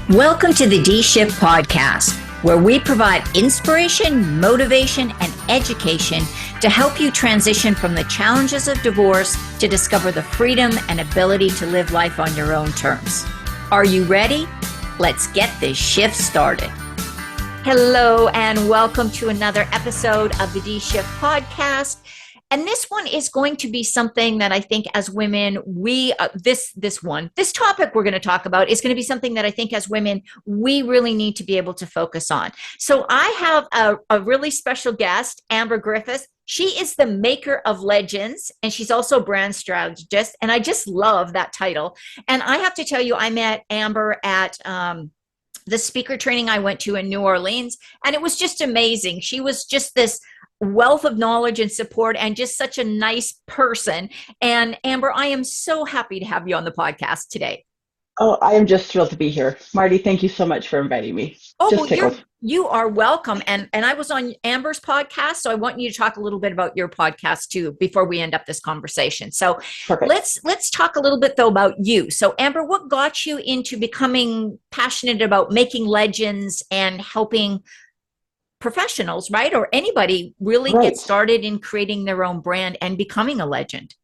Welcome to the D-Shift podcast, where we provide inspiration, motivation, and education to help you transition from the challenges of divorce to discover the freedom and ability to live life on your own terms. Are you ready? Let's get this shift started. Hello, and welcome to another episode of the D-Shift podcast. And this one is going to be something that I think as women, this topic we're going to talk about is going to be something that I think as women, we really need to be able to focus on. So I have a really special guest, Amber Griffiths. She is the maker of legends, and she's also brand strategist. And I just love that title. And I have to tell you, I met Amber at the speaker training I went to in New Orleans, and it was just amazing. She was just this wealth of knowledge and support and just such a nice person. And Amber, I am so happy to have you on the podcast today. Oh, I am just thrilled to be here. Mardi, thank you so much for inviting me. Oh, you are welcome. And I was on Amber's podcast, so I want you to talk a little bit about your podcast too before we end up this conversation. So Perfect. let's talk a little bit though about you. So Amber, what got you into becoming passionate about making legends and helping professionals, right? Or anybody really get started in creating their own brand and becoming a legend?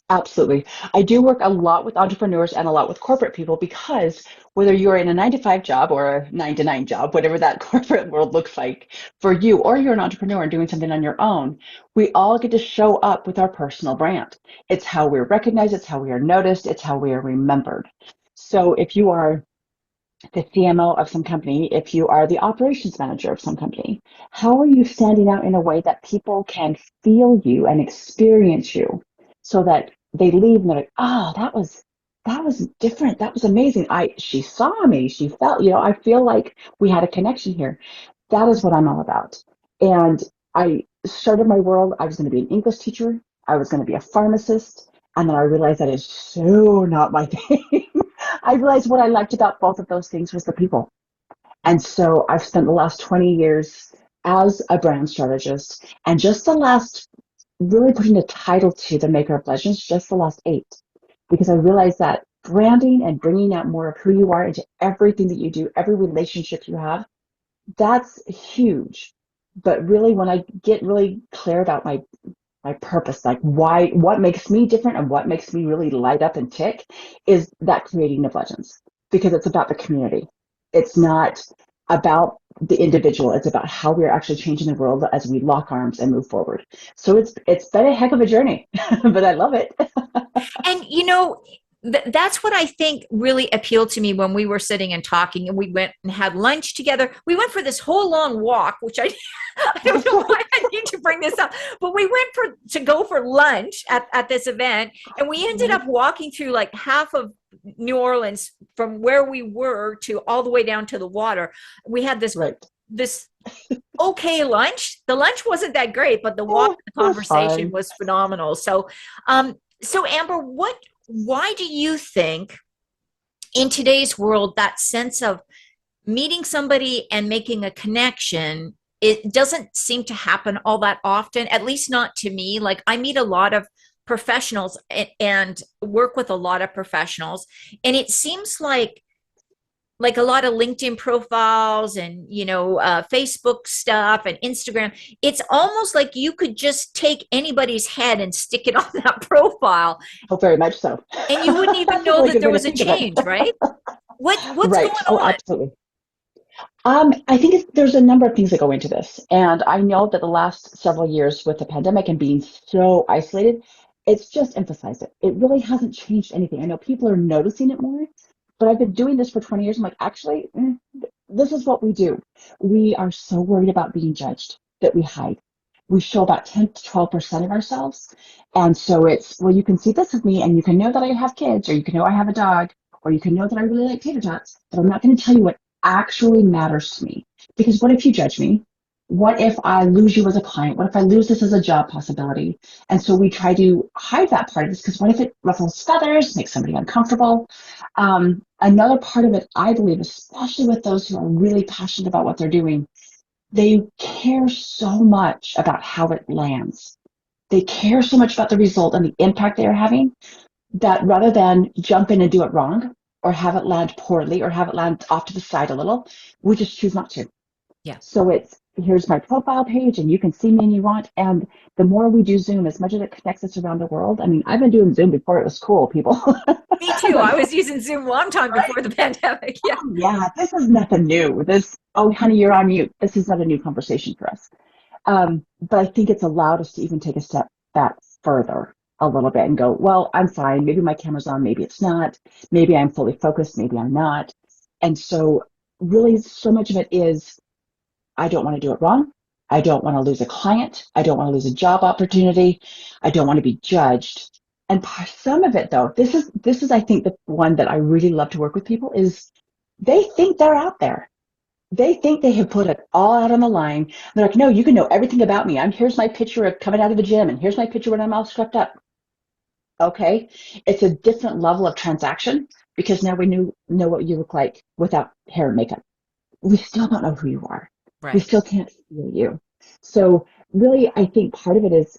Absolutely. I do work a lot with entrepreneurs and a lot with corporate people because whether you're in a 9-to-5 job or a 9-to-9 job, whatever that corporate world looks like for you, or you're an entrepreneur and doing something on your own, we all get to show up with our personal brand. It's how we're recognized, it's how we are noticed, it's how we are remembered. So if you are the CMO of some company, if you are the operations manager of some company, how are you standing out in a way that people can feel you and experience you so that they leave and they're like, oh, that was different. That was amazing. She saw me. She felt, I feel like we had a connection here. That is what I'm all about. And I started my world. I was going to be an English teacher. I was going to be a pharmacist. And then I realized that is so not my thing. I realized what I liked about both of those things was the people. And so I've spent the last 20 years as a brand strategist, and just the last, really putting a title to the maker of legends, just the last 8, because I realized that branding and bringing out more of who you are into everything that you do, every relationship you have, that's huge. But really, when I get really clear about my purpose, like what makes me different and what makes me really light up and tick, is that creating of legends, because it's about the community. It's not about the individual. It's about how we're actually changing the world as we lock arms and move forward. So it's been a heck of a journey, but I love it. And that's what I think really appealed to me when we were sitting and talking, and we went and had lunch together. We went for this whole long walk, which I don't know why I need to bring this up, but we went to go for lunch at this event, and we ended up walking through like half of New Orleans from where we were to all the way down to the water. We had this okay lunch. The lunch wasn't that great, but the walk, the conversation was phenomenal. So Amber, why do you think in today's world, that sense of meeting somebody and making a connection, it doesn't seem to happen all that often, at least not to me? Like, I meet a lot of professionals and work with a lot of professionals, and it seems like a lot of LinkedIn profiles and, Facebook stuff and Instagram, it's almost like you could just take anybody's head and stick it on that profile. Oh, very much so. And you wouldn't even know that there was a change, right? What's going on? Oh, absolutely. I think there's a number of things that go into this. And I know that the last several years with the pandemic and being so isolated, it's just emphasized it. It really hasn't changed anything. I know people are noticing it more, but I've been doing this for 20 years. I'm like, actually, this is what we do. We are so worried about being judged that we hide. We show about 10 to 12% of ourselves. And so it's, well, you can see this of me, and you can know that I have kids, or you can know I have a dog, or you can know that I really like tater tots, but I'm not going to tell you what actually matters to me. Because what if you judge me? What if I lose you as a client? What if I lose this as a job possibility? And so we try to hide that part of this, because what if it ruffles feathers, makes somebody uncomfortable? Another part of it, I believe, especially with those who are really passionate about what they're doing, they care so much about how it lands. They care so much about the result and the impact they are having, that rather than jump in and do it wrong, or have it land poorly or have it land off to the side a little. We just choose not to. Yeah. So it's, here's my profile page and you can see me and you want. And the more we do Zoom, as much as it connects us around the world. I mean, I've been doing Zoom before it was cool, people. Me too. I Like, was using Zoom a long time right? before the pandemic. Yeah. Oh, yeah, this is nothing new. This, oh, honey, you're on mute. This is not a new conversation for us. But I think it's allowed us to even take a step back further a little bit and go, well, I'm fine. Maybe my camera's on, maybe it's not. Maybe I'm fully focused, maybe I'm not. And so really so much of it is, I don't want to do it wrong. I don't want to lose a client. I don't want to lose a job opportunity. I don't want to be judged. And some of it though, this is I think the one that I really love to work with people is they think they're out there. They think they have put it all out on the line. They're like, no, you can know everything about me. Here's my picture of coming out of the gym, and here's my picture when I'm all swept up. Okay, it's a different level of transaction because now we know what you look like without hair and makeup. We still don't know who you are. We Right. still can't feel you. So really, I think part of it is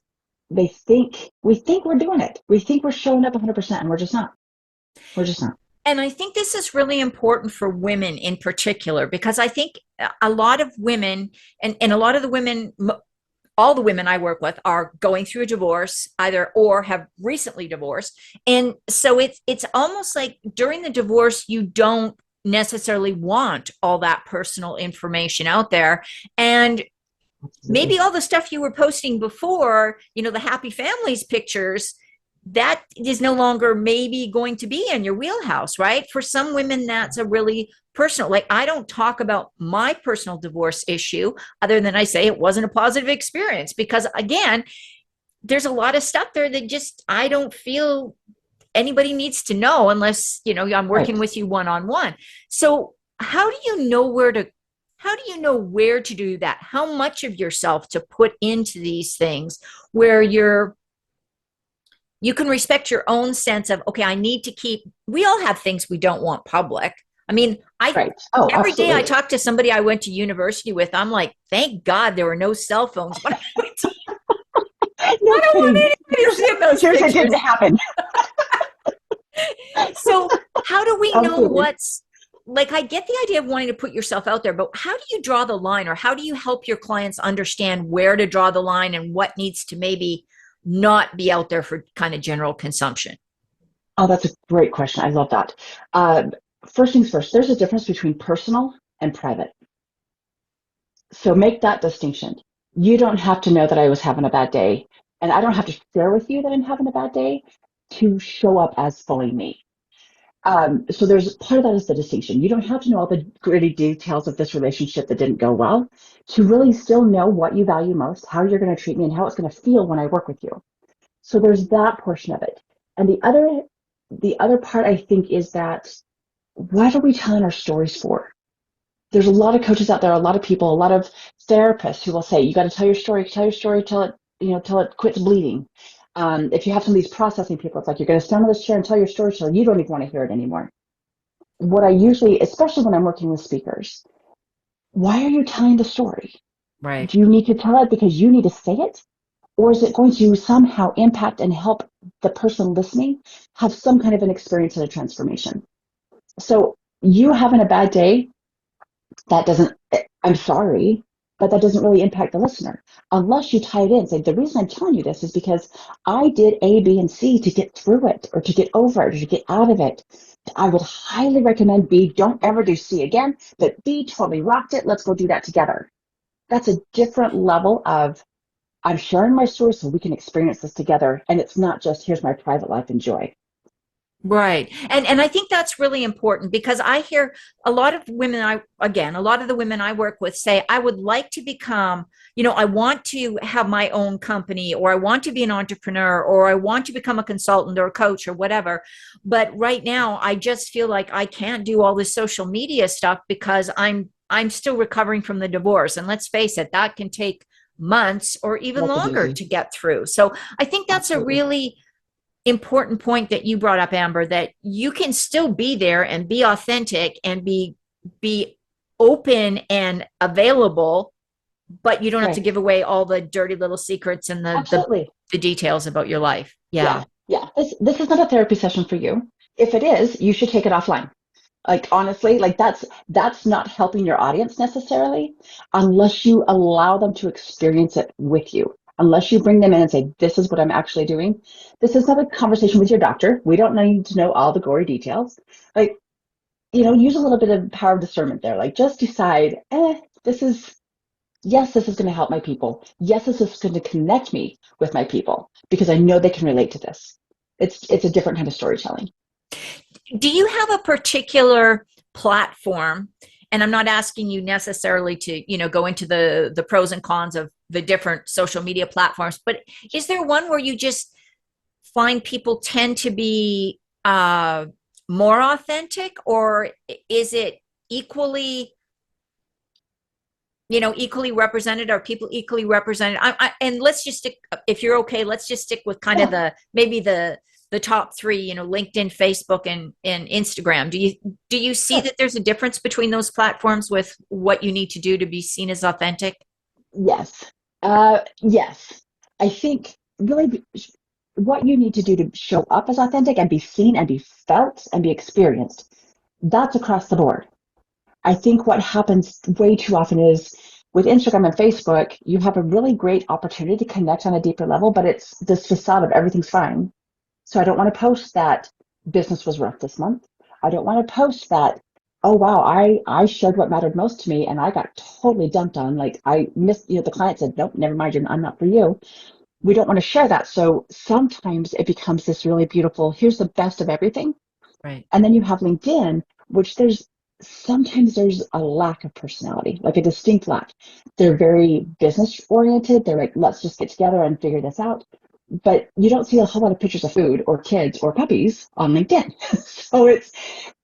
we think we're doing it. We think we're showing up 100%, and we're just not. We're just not. And I think this is really important for women in particular, because I think a lot of women and a lot of the women, all the women I work with are going through a divorce either or have recently divorced. And so it's almost like during the divorce, you don't necessarily want all that personal information out there. And maybe Absolutely. all the stuff you were posting before, the happy families pictures, that is no longer maybe going to be in your wheelhouse, right? For some women, that's a really personal, like I don't talk about my personal divorce issue other than I say it wasn't a positive experience, because again, there's a lot of stuff there that just, I don't feel anybody needs to know unless, I'm working Right. with you one-on-one. So how do you know where to do that? How much of yourself to put into these things where you can respect your own sense of, okay, I need to keep, we all have things we don't want public. I mean, Right. Oh, every day I absolutely. talk to somebody I went to university with, I'm like, thank God there were no cell phones when I went to, No I don't want kidding. anybody seeing those Here's it pictures. didn't happen. So how do we know Absolutely. what's, like, I get the idea of wanting to put yourself out there, but how do you draw the line, or how do you help your clients understand where to draw the line and what needs to maybe not be out there for kind of general consumption? Oh, that's a great question. I love that. Uh, First things first, there's a difference between personal and private. So make that distinction. You don't have to know that I was having a bad day, and I don't have to share with you that I'm having a bad day to show up as fully me. So there's part of that is the distinction. You don't have to know all the gritty details of this relationship that didn't go well to really still know what you value most, how you're going to treat me, and how it's going to feel when I work with you. So there's that portion of it. And the other part I think is that what are we telling our stories for? There's a lot of coaches out there, a lot of people, a lot of therapists who will say, you got to tell your story till it, till it quits bleeding. If you have some of these processing people, it's like, you're going to stand on this chair and tell your story till you don't even want to hear it anymore. What I usually, especially when I'm working with speakers, why are you telling the story? Right. Do you need to tell it because you need to say it? Or is it going to somehow impact and help the person listening have some kind of an experience and a transformation? So you having a bad day, that doesn't, I'm sorry, but that doesn't really impact the listener unless you tie it in. Say, the reason I'm telling you this is because I did A, B, and C to get through it or to get over it or to get out of it. I would highly recommend B. Don't ever do C again, but B totally rocked it. Let's go do that together. That's a different level of, I'm sharing my story so we can experience this together. And it's not just, here's my private life, enjoy. Right. And I think that's really important, because I hear a lot of women, a lot of the women I work with say, I would like to become, I want to have my own company, or I want to be an entrepreneur, or I want to become a consultant or a coach or whatever. But right now I just feel like I can't do all this social media stuff because I'm still recovering from the divorce. And let's face it, that can take months or even That's a longer doozy. to get through. So I think that's a Absolutely. really important point that you brought up, Amber, that you can still be there and be authentic and be open and available, but you don't have to Right. give away all the dirty little secrets and the Absolutely. the details about your life. Yeah. Yeah. Yeah. This is not a therapy session for you. If it is, you should take it offline. Like honestly, like that's not helping your audience necessarily unless you allow them to experience it with you. Unless you bring them in and say, this is what I'm actually doing. This is not a conversation with your doctor. We don't need to know all the gory details. Like, use a little bit of power of discernment there. Like just decide, this is yes, this is going to help my people. Yes, this is going to connect me with my people because I know they can relate to this. It's a different kind of storytelling. Do you have a particular platform? And I'm not asking you necessarily to, go into the pros and cons of the different social media platforms, but is there one where you just find people tend to be more authentic, or is it equally, equally represented? Are people equally represented? And let's just stick, if you're okay, let's just stick with kind of Yeah. the top three, LinkedIn, Facebook, and Instagram. Do you see Sure. that there's a difference between those platforms with what you need to do to be seen as authentic? Yes. Yes. I think really what you need to do to show up as authentic and be seen and be felt and be experienced, that's across the board. I think what happens way too often is with Instagram and Facebook, you have a really great opportunity to connect on a deeper level, but it's this facade of everything's fine. So I don't want to post that business was rough this month. I don't want to post that, oh wow, I shared what mattered most to me and I got totally dumped on. Like I missed, the client said, nope, never mind, I'm not for you. We don't want to share that. So sometimes it becomes this really beautiful, here's the best of everything. Right. And then you have LinkedIn, which sometimes there's a lack of personality, like a distinct lack. They're very business oriented. They're like, let's just get together and figure this out. But you don't see a whole lot of pictures of food or kids or puppies on LinkedIn. So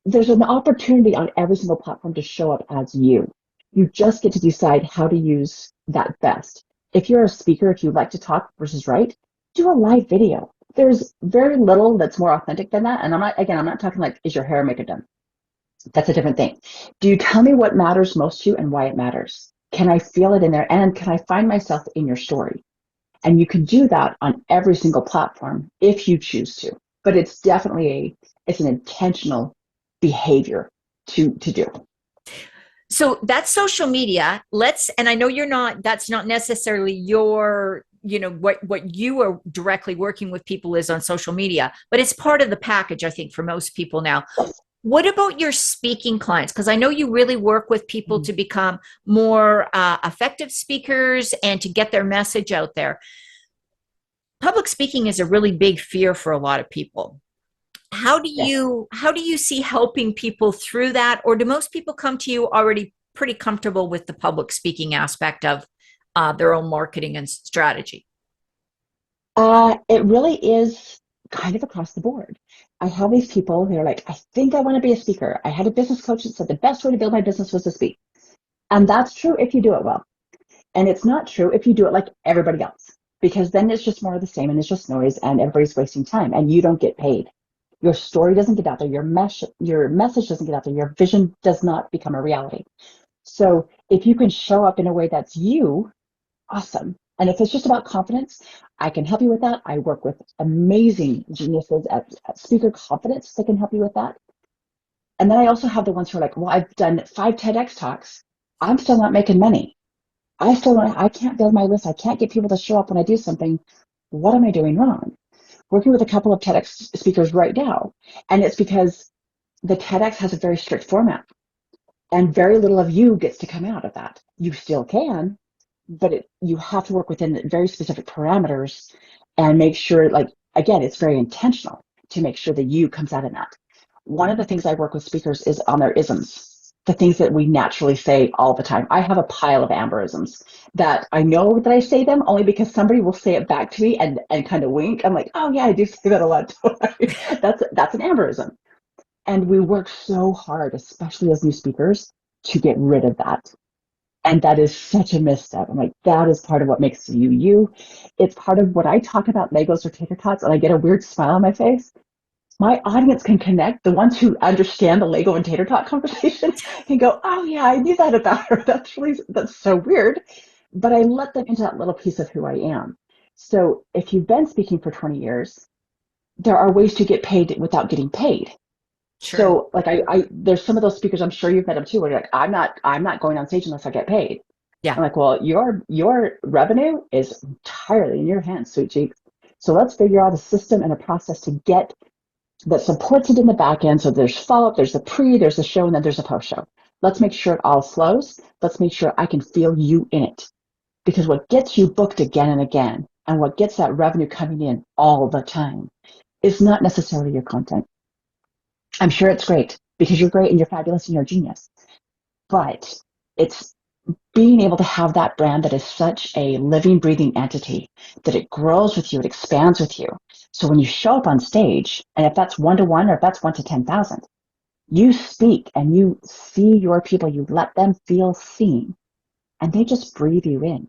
there's an opportunity on every single platform to show up as you. You just get to decide how to use that best. If you're a speaker, if you like to talk versus write, do a live video. There's very little that's more authentic than that. And I'm not talking like, is your hair and makeup done? That's a different thing. Do you tell me what matters most to you and why it matters? Can I feel it in there? And can I find myself in your story? And you can do that on every single platform if you choose to. But it's definitely it's an intentional behavior to do. So that's social media. And I know that's not necessarily your, what you are directly working with people is on social media, but it's part of the package, I think, for most people now. Yes. What about your speaking clients? Because I know you really work with people Mhm. to become more effective speakers and to get their message out there. Public speaking is a really big fear for a lot of people. How do Yes. you see helping people through that, or do most people come to you already pretty comfortable with the public speaking aspect of their own marketing and strategy? It really is kind of across the board. I have these people who are like, I think I want to be a speaker. I had a business coach that said the best way to build my business was to speak. And that's true if you do it well. And it's not true if you do it like everybody else, because then it's just more of the same and it's just noise and everybody's wasting time and you don't get paid. Your story doesn't get out there. Your message doesn't get out there. Your vision does not become a reality. So if you can show up in a way that's you, awesome. And if it's just about confidence, I can help you with that. I work with amazing geniuses at speaker confidence that can help you with that. And then I also have the ones who are like, well, I've done 5 TEDx talks. I'm still not making money. I can't build my list. I can't get people to show up when I do something. What am I doing wrong? Working with a couple of TEDx speakers right now. And it's because the TEDx has a very strict format and very little of you gets to come out of that. You still can, but you have to work within very specific parameters and make sure, like, again, it's very intentional to make sure that you comes out in that. One of the things I work with speakers is on their isms, the things that we naturally say all the time. I have a pile of Amberisms that I know that I say them only because somebody will say it back to me and kind of wink. I'm like, oh yeah, I do say that a lot. That's an Amberism. And we work so hard, especially as new speakers, to get rid of that. And that is such a misstep. I'm like, that is part of what makes you you. It's part of what I talk about Legos or tater tots, and I get a weird smile on my face. My audience can connect. The ones who understand the Lego and tater tot conversation can go, oh yeah, I knew that about her. That's so weird. But I let them into that little piece of who I am. So if you've been speaking for 20 years, there are ways to get paid without getting paid. Sure. So like there's some of those speakers, I'm sure you've met them too, where you're like, I'm not going on stage unless I get paid. Yeah. I'm like, well, your revenue is entirely in your hands, sweet cheeks. So let's figure out a system and a process to get that supports it in the back end. So there's follow up, there's the pre, there's the show, and then there's a post show. Let's make sure it all flows. Let's make sure I can feel you in it. Because what gets you booked again and again, and what gets that revenue coming in all the time, is not necessarily your content. I'm sure it's great because you're great and you're fabulous and you're a genius. But it's being able to have that brand that is such a living, breathing entity that it grows with you, it expands with you. So when you show up on stage, and if that's 1 to 1 or if that's 1 to 10,000, you speak and you see your people, you let them feel seen, and they just breathe you in.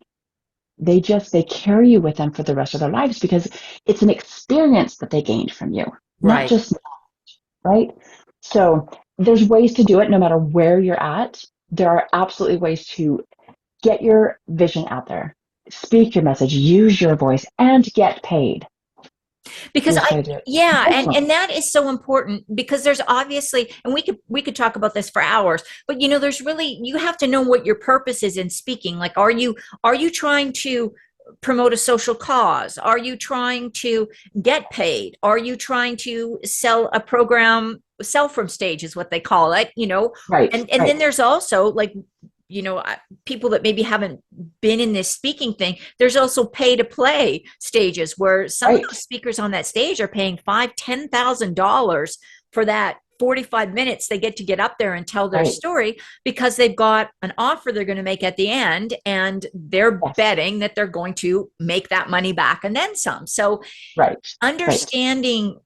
They carry you with them for the rest of their lives because it's an experience that they gained from you, not Right. just, right? So there's ways to do it no matter where you're at. There are absolutely ways to get your vision out there, speak your message, use your voice, and get paid. You Because just got to do it yeah, and intentionally. that is so important because there's obviously, and we could talk about this for hours, but there's really, you have to know what your purpose is in speaking. Like, are you trying to promote a social cause? Are you trying to get paid? Are you trying to sell a program? Sell from stage is what they call it, Right, and then right, there's also like, people that maybe haven't been in this speaking thing, there's also pay to play stages where some of right, those speakers on that stage are paying $5,000-$10,000 for that 45 minutes they get to get up there and tell their right. story, because they've got an offer they're going to make at the end, and they're Yes, betting that they're going to make that money back and then some. So right, right. understanding,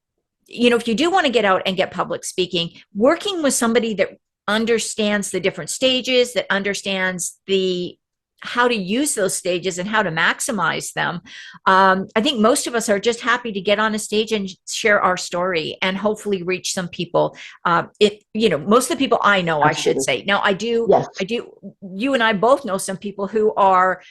if you do want to get out and get public speaking, working with somebody that understands the different stages, that understands the how to use those stages and how to maximize them. I think most of us are just happy to get on a stage and share our story and hopefully reach some people. Most of the people I know, I should Absolutely. say. Now, Yes. I do. You and I both know some people who are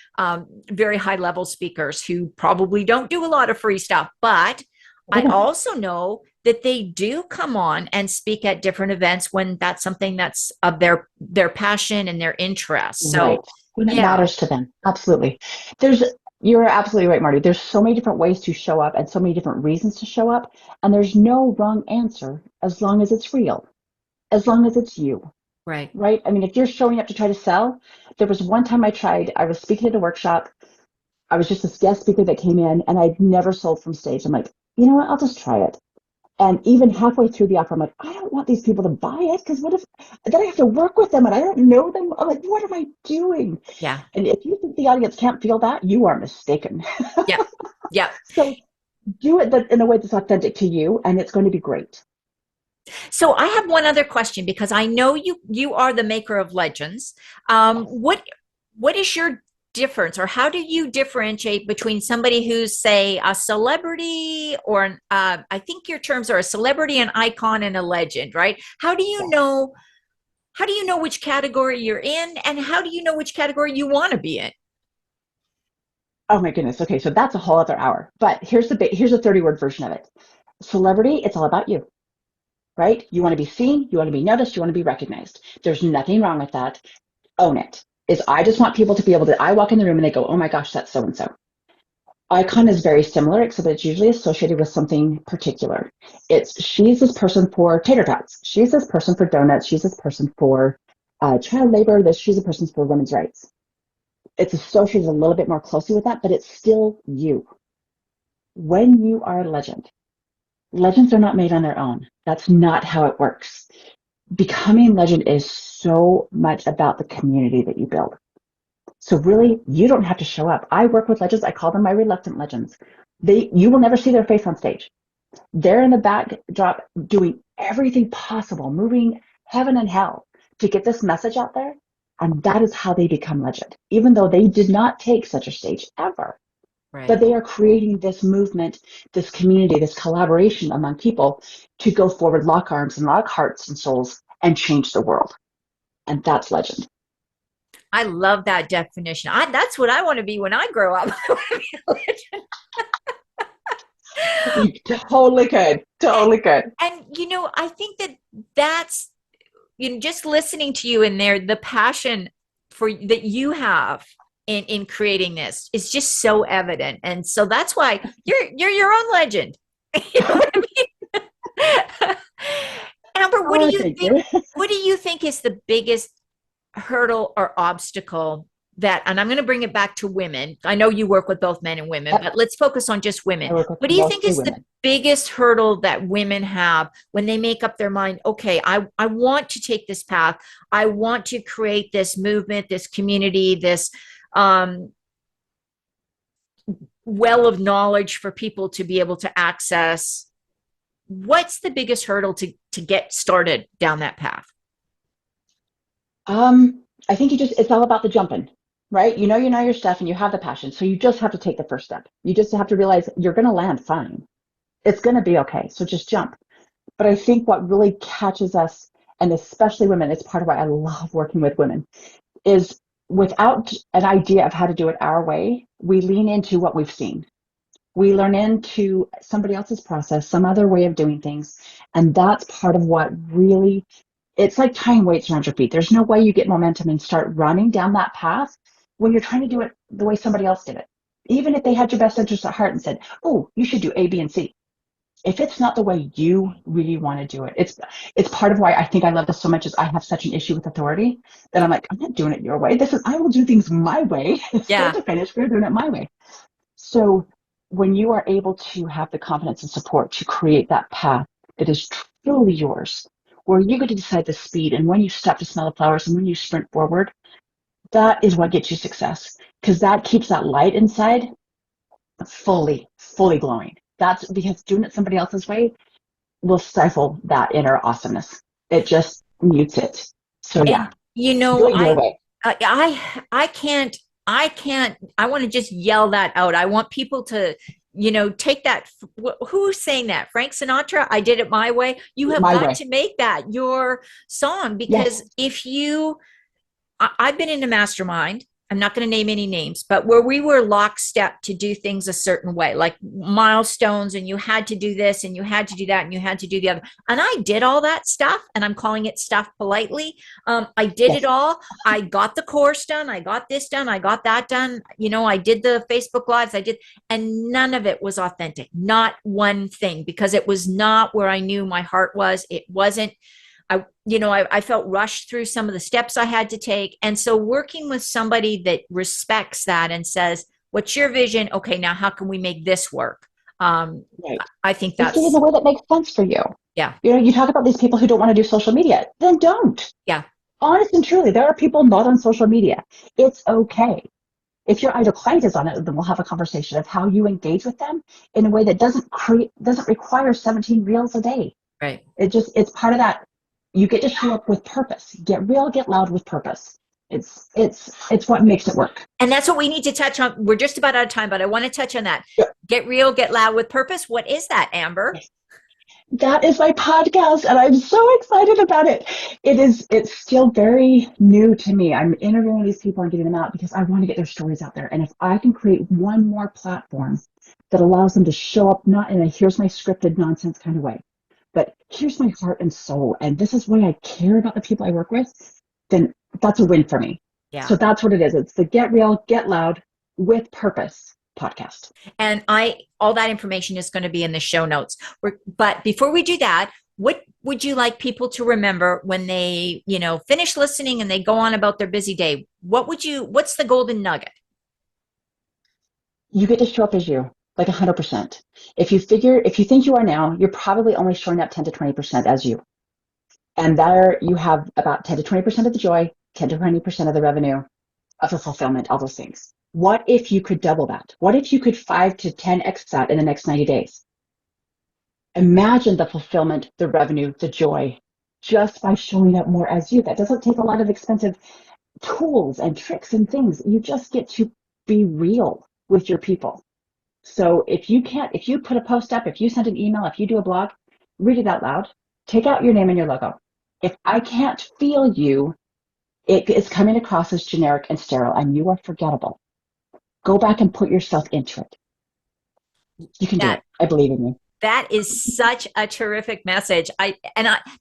very high level speakers who probably don't do a lot of free stuff, but I also know that they do come on and speak at different events when that's something that's of their passion and their interest. Right. So, When it yeah, matters to them. Absolutely. There's, you're absolutely right, Marty. There's so many different ways to show up and so many different reasons to show up. And there's no wrong answer as long as it's real, as long as it's you, right. right? I mean, if you're showing up to try to sell, there was one time I was speaking at a workshop. I was just this guest speaker that came in and I'd never sold from stage. I'm like, you know what? I'll just try it. And even halfway through the offer, I'm like, I don't want these people to buy it because what if then I have to work with them and I don't know them? I'm like, what am I doing? Yeah, And if you think the audience can't feel that, you are mistaken. yeah, yeah. So do it in a way that's authentic to you, and it's going to be great. So I have one other question, because I know you are the maker of legends. What is your difference, or how do you differentiate between somebody who's, say, a celebrity, or I think your terms are a celebrity, an icon, and a legend, right? Yes. How do you know which category you're in, and how do you know which category you want to be in? Oh my goodness. Okay, so that's a whole other hour. But here's a 30-word version of it. Celebrity, it's all about you, right? You want to be seen, you want to be noticed, you want to be recognized. There's nothing wrong with that. Own it. Is I just want people to be able to, I walk in the room and they go, oh my gosh, that's so and so. Icon is very similar, except it's usually associated with something particular. She's this person for tater tots. She's this person for donuts. She's this person for child labor. She's a person for women's rights. It's associated a little bit more closely with that, but it's still you. When you are a legend, legends are not made on their own. That's not how it works. Becoming legend is so much about the community that you build. So really, you don't have to show up. I work with legends. I call them my reluctant legends. You will never see their face on stage. They're in the backdrop doing everything possible, moving heaven and hell to get this message out there. And that is how they become legend, even though they did not take such a stage ever. But Right. they are creating this movement, this community, this collaboration among people to go forward, lock arms and lock hearts and souls and change the world. And that's legend. I love that definition. That's what I want to be when I grow up. You totally could. And, Totally could. I think that's, just listening to you in there, the passion that you have in creating this is just so evident. And so that's why you're your own legend. You know what I mean? Amber, Oh, thank you. what do you think is the biggest hurdle or obstacle that, and I'm going to bring it back to women. I know you work with both men and women, Yep. but let's focus on just women. I work with What do you think mostly is the women. biggest hurdle that women have when they make up their mind? Okay, I want to take this path. I want to create this movement, this community, this um, well of knowledge for people to be able to access. What's the biggest hurdle to get started down that path? I think it's all about the jumping, right? You know your stuff and you have the passion. So you just have to take the first step. You just have to realize you're going to land fine. It's going to be okay. So just jump. But I think what really catches us, and especially women, it's part of why I love working with women, is without an idea of how to do it our way, we lean into what we've seen. We learn into somebody else's process, some other way of doing things. And that's part of what really, it's like tying weights around your feet. There's no way you get momentum and start running down that path when you're trying to do it the way somebody else did it. Even if they had your best interest at heart and said, oh, you should do A, B, and C. If it's not the way you really want to do it, it's part of why I think I love this so much is I have such an issue with authority that I'm like, I'm not doing it your way. I will do things my way, start Yeah. to finish, we're doing it my way. So when you are able to have the confidence and support to create that path that is truly yours, where you get to decide the speed and when you stop to smell the flowers and when you sprint forward, that is what gets you success because that keeps that light inside fully glowing. That's because doing it somebody else's way will stifle that inner awesomeness. It just mutes it. So And yeah, do it your way. I can't, I want to just yell that out. I want people to, take that. Who's saying that? Frank Sinatra? I did it my way. You have My got way. to make that your song because Yes. if you, I've been in a mastermind. I'm not going to name any names, but where we were lockstep to do things a certain way, like milestones, and you had to do this and you had to do that and you had to do the other. And I did all that stuff, and I'm calling it stuff politely. I did it Yes. all. I got the course done. I got this done. I got that done. I did the Facebook Lives. And none of it was authentic. Not one thing, because it was not where I knew my heart was. It wasn't. I felt rushed through some of the steps I had to take. And so working with somebody that respects that and says, what's your vision? Okay, now how can we make this work? Right. I think Just do it in a way that makes sense for you. yeah, You talk about these people who don't want to do social media, then don't. yeah, Honest and truly, there are people not on social media. It's okay. If your ideal client is on it, then we'll have a conversation of how you engage with them in a way that doesn't require 17 reels a day. right. It's part of that. You get to show up with purpose. Get real, get loud with purpose. It's what makes it work. And that's what we need to touch on. We're just about out of time, but I want to touch on that. Yeah. Get real, get loud with purpose. What is that, Amber? That is my podcast, and I'm so excited about it. It's still very new to me. I'm interviewing these people and getting them out because I want to get their stories out there. And if I can create one more platform that allows them to show up not in a here's my scripted nonsense kind of way, but here's my heart and soul, and this is why I care about the people I work with, then that's a win for me. Yeah. So that's what it is. It's the Get Real, Get Loud with Purpose podcast. And all that information is going to be in the show notes. But before we do that, what would you like people to remember when they, finish listening and they go on about their busy day? What's the golden nugget? You get to show up as you, like 100%. If you think you are now, you're probably only showing up 10 to 20% as you. And there you have about 10 to 20% of the joy, 10 to 20% of the revenue, of the fulfillment, all those things. What if you could double that? What if you could 5 to 10x that in the next 90 days? Imagine the fulfillment, the revenue, the joy, just by showing up more as you. That doesn't take a lot of expensive tools and tricks and things. You just get to be real with your people. So if you put a post up, if you send an email, if you do a blog, read it out loud, take out your name and your logo. If I can't feel you, it is coming across as generic and sterile and you are forgettable. Go back and put yourself into it. You can do That it. I believe in you. that is such a terrific message.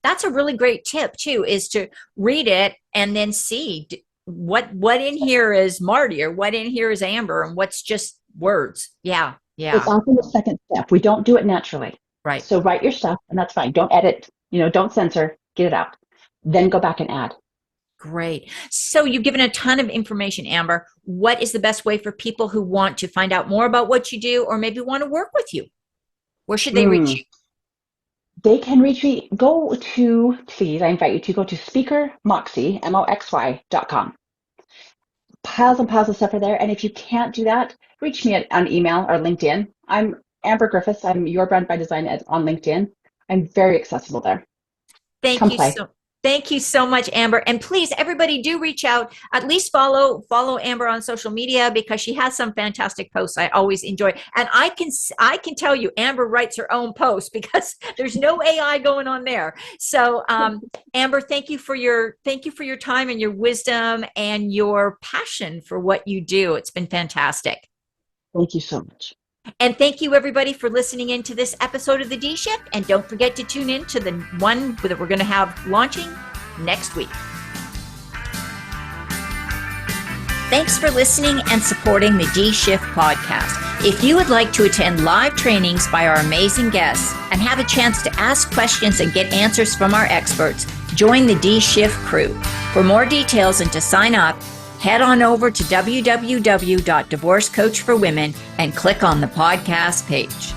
That's a really great tip too, is to read it and then see what in here is Mardi or what in here is Amber and what's just words. Yeah, It's yeah, often the second step. We don't do it naturally. right. So write your stuff, and that's fine. Don't edit, don't censor, get it out. Then go back and add. Great. So you've given a ton of information, Amber. What is the best way for people who want to find out more about what you do or maybe want to work with you? Where should they reach Mm. you? They can reach me. Please, I invite you to go to speakermoxie, MOXY.com. Piles and piles of stuff are there. And if you can't do that, reach me on email or LinkedIn. I'm Amber Griffiths. I'm your brand by design on LinkedIn. I'm very accessible there. Thank Come you play. so Thank you so much, Amber. And please, everybody, do reach out. At least follow Amber on social media because she has some fantastic posts. I always enjoy, and I can tell you, Amber writes her own posts because there's no AI going on there. So, Amber, thank you for your time and your wisdom and your passion for what you do. It's been fantastic. Thank you so much. And thank you, everybody, for listening into this episode of The D Shift. And don't forget to tune in to the one that we're going to have launching next week. Thanks for listening and supporting the D Shift podcast. If you would like to attend live trainings by our amazing guests and have a chance to ask questions and get answers from our experts, join the D Shift crew. For more details and to sign up, head on over to www.divorcecoachforwomen and click on the podcast page.